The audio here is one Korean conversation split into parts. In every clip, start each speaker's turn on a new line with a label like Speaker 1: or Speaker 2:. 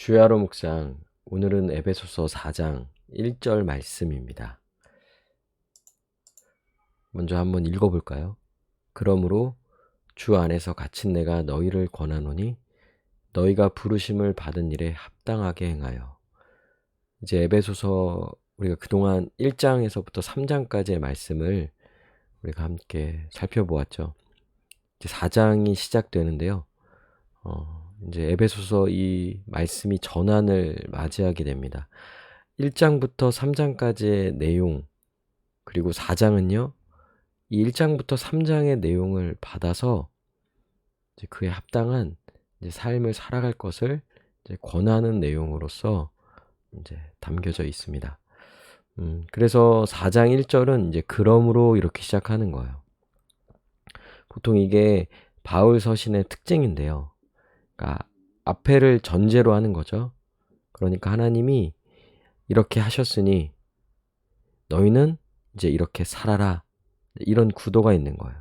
Speaker 1: 주의 하루 묵상, 오늘은 에베소서 4장 1절 말씀입니다. 먼저 한번 읽어볼까요? 그러므로 주 안에서 갇힌 내가 너희를 권하노니 너희가 부르심을 받은 일에 합당하게 행하여. 이제 에베소서 우리가 그동안 1장에서부터 3장까지의 말씀을 우리가 함께 살펴보았죠. 이제 4장이 시작되는데요. 이제 에베소서 이 말씀이 전환을 맞이하게 됩니다. 1장부터 3장까지의 내용, 그리고 4장은요, 이 1장부터 3장의 내용을 받아서 이제 그에 합당한 이제 삶을 살아갈 것을 이제 권하는 내용으로서 이제 담겨져 있습니다. 그래서 4장 1절은 이제 그러므로 이렇게 시작하는 거예요. 보통 이게 바울 서신의 특징인데요. 그러니까 앞에를 전제로 하는 거죠. 그러니까 하나님이 이렇게 하셨으니 너희는 이제 이렇게 살아라. 이런 구도가 있는 거예요.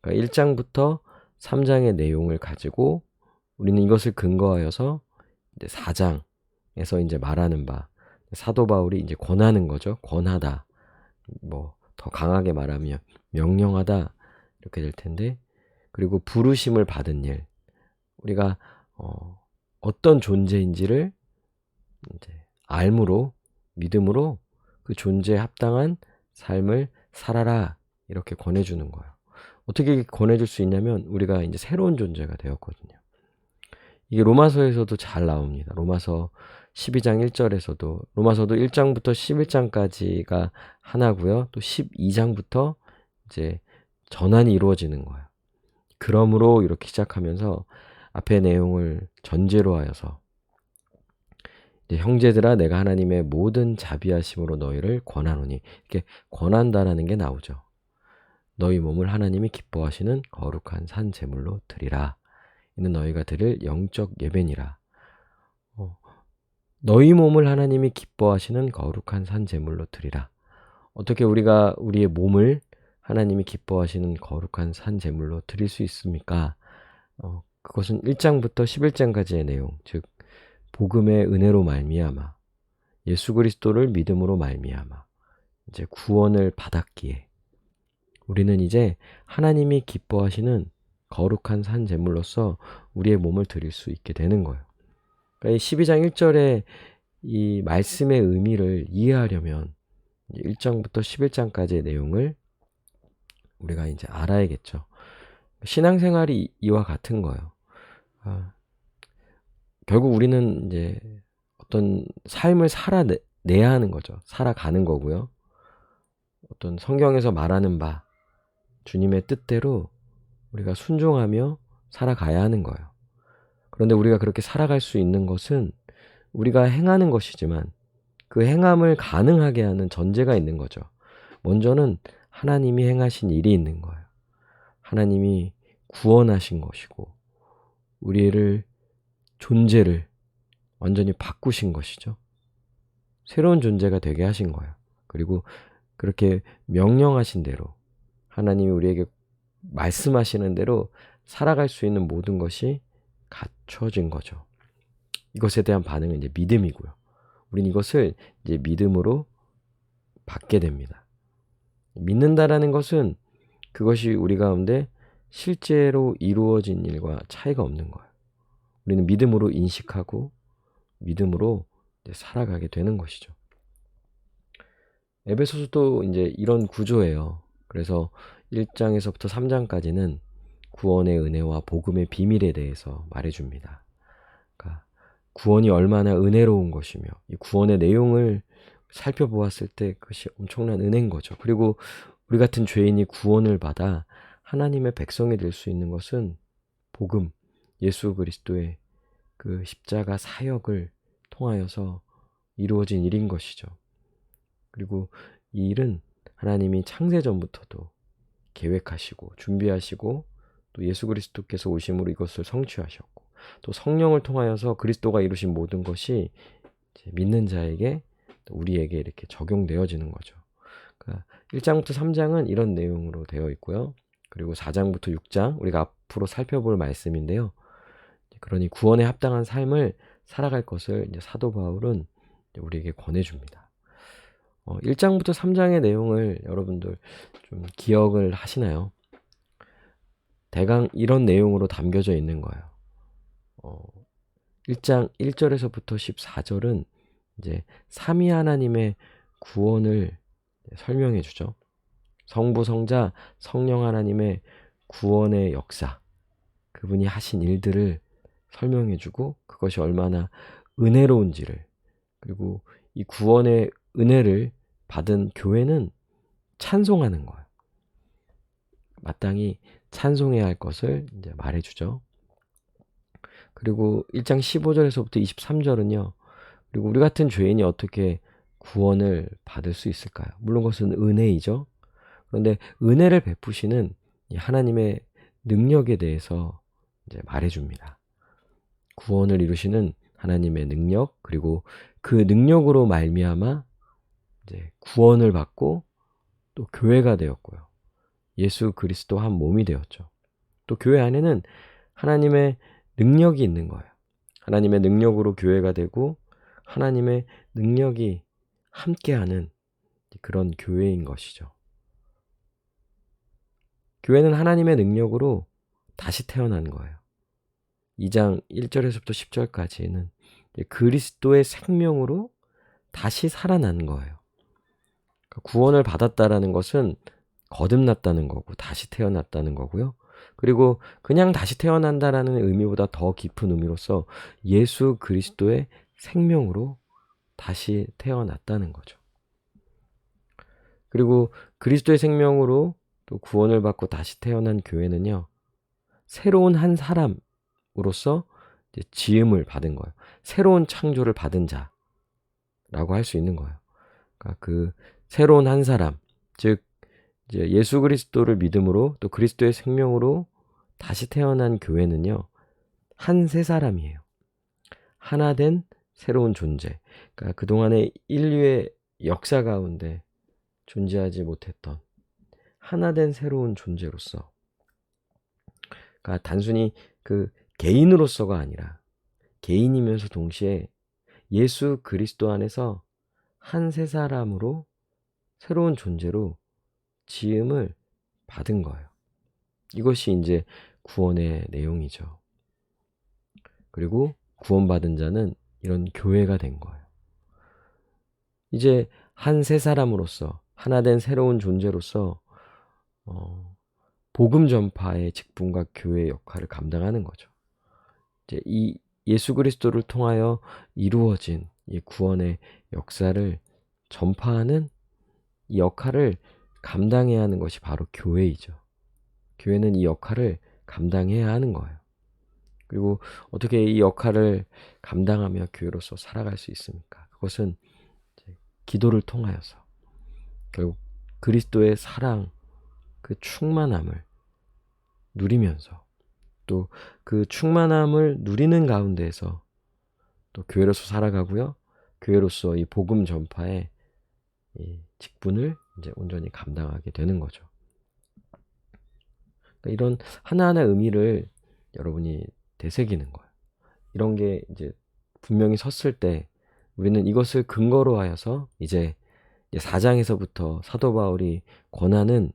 Speaker 1: 그러니까 1장부터 3장의 내용을 가지고 우리는 이것을 근거하여서 이제 4장에서 이제 말하는 바, 사도 바울이 이제 권하는 거죠. 권하다. 뭐 더 강하게 말하면 명령하다 이렇게 될 텐데, 그리고 부르심을 받은 일, 우리가 어떤 존재인지를 이제 알므로, 믿음으로 그 존재에 합당한 삶을 살아라 이렇게 권해주는 거예요. 어떻게 권해줄 수 있냐면 우리가 이제 새로운 존재가 되었거든요. 이게 로마서에서도 잘 나옵니다. 로마서 12장 1절에서도, 로마서도 1장부터 11장까지가 하나고요. 또 12장부터 이제 전환이 이루어지는 거예요. 그러므로 이렇게 시작하면서 앞의 내용을 전제로 하여서 이제 형제들아 내가 하나님의 모든 자비하심으로 너희를 권하노니, 이렇게 권한다라는 게 나오죠. 너희 몸을 하나님이 기뻐하시는 거룩한 산 제물로 드리라. 이는 너희가 드릴 영적 예배니라. 너희 몸을 하나님이 기뻐하시는 거룩한 산 제물로 드리라. 어떻게 우리가 우리의 몸을 하나님이 기뻐하시는 거룩한 산 제물로 드릴 수 있습니까? 그것은 1장부터 11장까지의 내용, 즉 복음의 은혜로 말미암아, 예수 그리스도를 믿음으로 말미암아 이제 구원을 받았기에 우리는 이제 하나님이 기뻐하시는 거룩한 산 제물로서 우리의 몸을 드릴 수 있게 되는 거예요. 그러니까 이 12장 1절의 이 말씀의 의미를 이해하려면 1장부터 11장까지의 내용을 우리가 이제 알아야겠죠. 신앙생활이 이와 같은 거예요. 결국 우리는 이제 어떤 삶을 살아내야 하는 거죠. 살아가는 거고요. 어떤 성경에서 말하는 바, 주님의 뜻대로 우리가 순종하며 살아가야 하는 거예요. 그런데 우리가 그렇게 살아갈 수 있는 것은 우리가 행하는 것이지만 그 행함을 가능하게 하는 전제가 있는 거죠. 먼저는 하나님이 행하신 일이 있는 거예요. 하나님이 구원하신 것이고 우리를 존재를 완전히 바꾸신 것이죠. 새로운 존재가 되게 하신 거예요. 그리고 그렇게 명령하신 대로 하나님이 우리에게 말씀하시는 대로 살아갈 수 있는 모든 것이 갖춰진 거죠. 이것에 대한 반응은 이제 믿음이고요. 우린 이것을 이제 믿음으로 받게 됩니다. 믿는다라는 것은 그것이 우리 가운데 실제로 이루어진 일과 차이가 없는 거예요. 우리는 믿음으로 인식하고 믿음으로 살아가게 되는 것이죠. 에베소서도 이제 이런 구조예요. 그래서 1장에서부터 3장까지는 구원의 은혜와 복음의 비밀에 대해서 말해줍니다. 그러니까 구원이 얼마나 은혜로운 것이며 이 구원의 내용을 살펴보았을 때 그것이 엄청난 은혜인 거죠. 그리고 우리 같은 죄인이 구원을 받아 하나님의 백성이 될 수 있는 것은 복음, 예수 그리스도의 그 십자가 사역을 통하여서 이루어진 일인 것이죠. 그리고 이 일은 하나님이 창세전부터도 계획하시고 준비하시고 또 예수 그리스도께서 오심으로 이것을 성취하셨고 또 성령을 통하여서 그리스도가 이루신 모든 것이 이제 믿는 자에게 또 우리에게 이렇게 적용되어지는 거죠. 그러니까 1장부터 3장은 이런 내용으로 되어 있고요. 그리고 4장부터 6장 우리가 앞으로 살펴볼 말씀인데요. 그러니 구원에 합당한 삶을 살아갈 것을 이제 사도 바울은 우리에게 권해줍니다. 1장부터 3장의 내용을 여러분들 좀 기억을 하시나요? 대강 이런 내용으로 담겨져 있는 거예요. 1장 1절에서부터 14절은 이제 삼위 하나님의 구원을 설명해 주죠. 성부, 성자, 성령 하나님의 구원의 역사, 그분이 하신 일들을 설명해 주고 그것이 얼마나 은혜로운지를, 그리고 이 구원의 은혜를 받은 교회는 찬송하는 거예요. 마땅히 찬송해야 할 것을 이제 말해주죠. 그리고 1장 15절에서부터 23절은요. 그리고 우리 같은 죄인이 어떻게 구원을 받을 수 있을까요? 물론 그것은 은혜이죠. 그런데 은혜를 베푸시는 하나님의 능력에 대해서 이제 말해줍니다. 구원을 이루시는 하나님의 능력, 그리고 그 능력으로 말미암아 이제 구원을 받고 또 교회가 되었고요. 예수 그리스도 한 몸이 되었죠. 또 교회 안에는 하나님의 능력이 있는 거예요. 하나님의 능력으로 교회가 되고 하나님의 능력이 함께하는 그런 교회인 것이죠. 교회는 하나님의 능력으로 다시 태어난 거예요. 2장 1절에서부터 10절까지는 그리스도의 생명으로 다시 살아난 거예요. 구원을 받았다라는 것은 거듭났다는 거고 다시 태어났다는 거고요. 그리고 그냥 다시 태어난다라는 의미보다 더 깊은 의미로서 예수 그리스도의 생명으로 다시 태어났다는 거죠. 그리고 그리스도의 생명으로 또 구원을 받고 다시 태어난 교회는요, 새로운 한 사람으로서 이제 지음을 받은 거예요. 새로운 창조를 받은 자라고 할 수 있는 거예요. 그러니까 그 새로운 한 사람, 즉 이제 예수 그리스도를 믿음으로 또 그리스도의 생명으로 다시 태어난 교회는요, 한 새 사람이에요. 하나 된 새로운 존재. 그러니까 그동안의 인류의 역사 가운데 존재하지 못했던 하나 된 새로운 존재로서, 그러니까 단순히 그 개인으로서가 아니라 개인이면서 동시에 예수 그리스도 안에서 한 새 사람으로 새로운 존재로 지음을 받은 거예요. 이것이 이제 구원의 내용이죠. 그리고 구원받은 자는 이런 교회가 된 거예요. 이제 한 새 사람으로서 하나 된 새로운 존재로서 복음 전파의 직분과 교회의 역할을 감당하는 거죠. 이제 이 예수 그리스도를 통하여 이루어진 이 구원의 역사를 전파하는 이 역할을 감당해야 하는 것이 바로 교회이죠. 교회는 이 역할을 감당해야 하는 거예요. 그리고 어떻게 이 역할을 감당하며 교회로서 살아갈 수 있습니까? 그것은 기도를 통하여서 결국 그리스도의 사랑, 그 충만함을 누리면서 또 그 충만함을 누리는 가운데에서 또 교회로서 살아가고요. 교회로서 이 복음 전파의 이 직분을 이제 온전히 감당하게 되는 거죠. 그러니까 이런 하나하나 의미를 여러분이 되새기는 거예요. 이런 게 이제 분명히 섰을 때 우리는 이것을 근거로 하여서 이제 4장에서부터 사도 바울이 권하는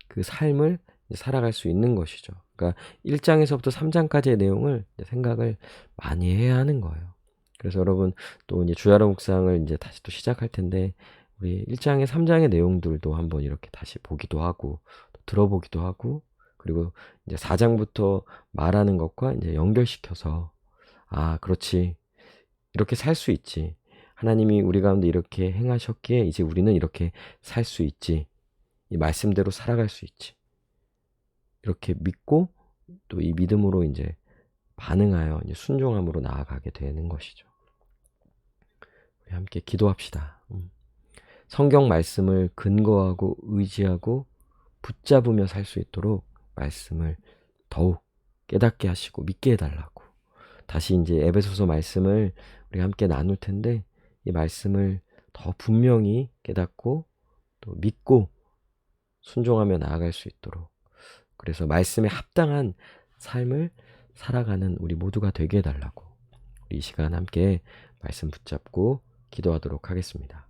Speaker 1: 그 삶을 살아갈 수 있는 것이죠. 그러니까 1장에서부터 3장까지의 내용을 생각을 많이 해야 하는 거예요. 그래서 여러분 또 이제 주야로 묵상을 이제 다시 또 시작할 텐데 우리 1장에 3장의 내용들도 한번 이렇게 다시 보기도 하고 들어보기도 하고 그리고 이제 4장부터 말하는 것과 이제 연결시켜서 아, 그렇지. 이렇게 살 수 있지. 하나님이 우리 가운데 이렇게 행하셨기에 이제 우리는 이렇게 살 수 있지. 이 말씀대로 살아갈 수 있지. 이렇게 믿고 또 이 믿음으로 이제 반응하여 이제 순종함으로 나아가게 되는 것이죠. 우리 함께 기도합시다. 성경 말씀을 근거하고 의지하고 붙잡으며 살 수 있도록 말씀을 더욱 깨닫게 하시고 믿게 해달라고. 다시 이제 에베소서 말씀을 우리 함께 나눌 텐데 이 말씀을 더 분명히 깨닫고 또 믿고 순종하며 나아갈 수 있도록 그래서 말씀에 합당한 삶을 살아가는 우리 모두가 되게 해달라고 우리 이 시간 함께 말씀 붙잡고 기도하도록 하겠습니다.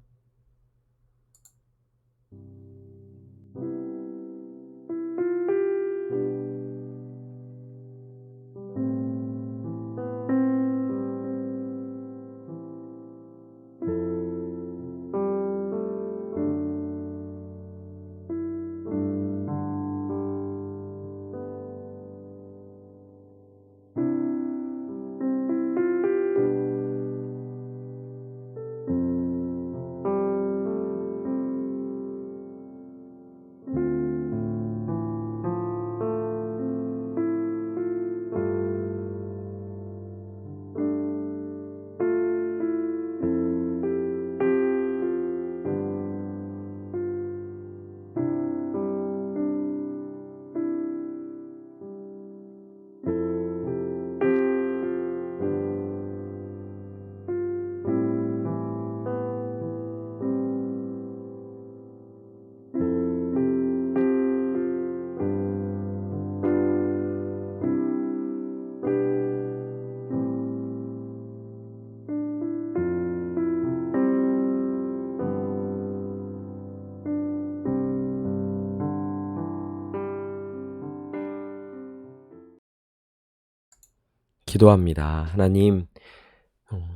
Speaker 1: 기도합니다. 하나님,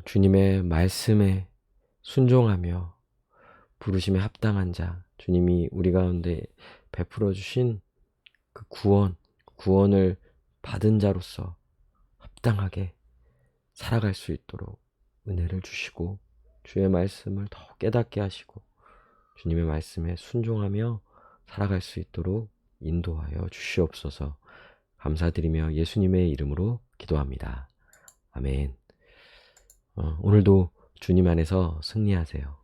Speaker 1: 주님의 말씀에 순종하며 부르심에 합당한 자, 주님이 우리 가운데 베풀어 주신 그 구원을 받은 자로서 합당하게 살아갈 수 있도록 은혜를 주시고 주의 말씀을 더 깨닫게 하시고 주님의 말씀에 순종하며 살아갈 수 있도록 인도하여 주시옵소서. 감사드리며 예수님의 이름으로 기도합니다. 아멘. 오늘도 주님 안에서 승리하세요.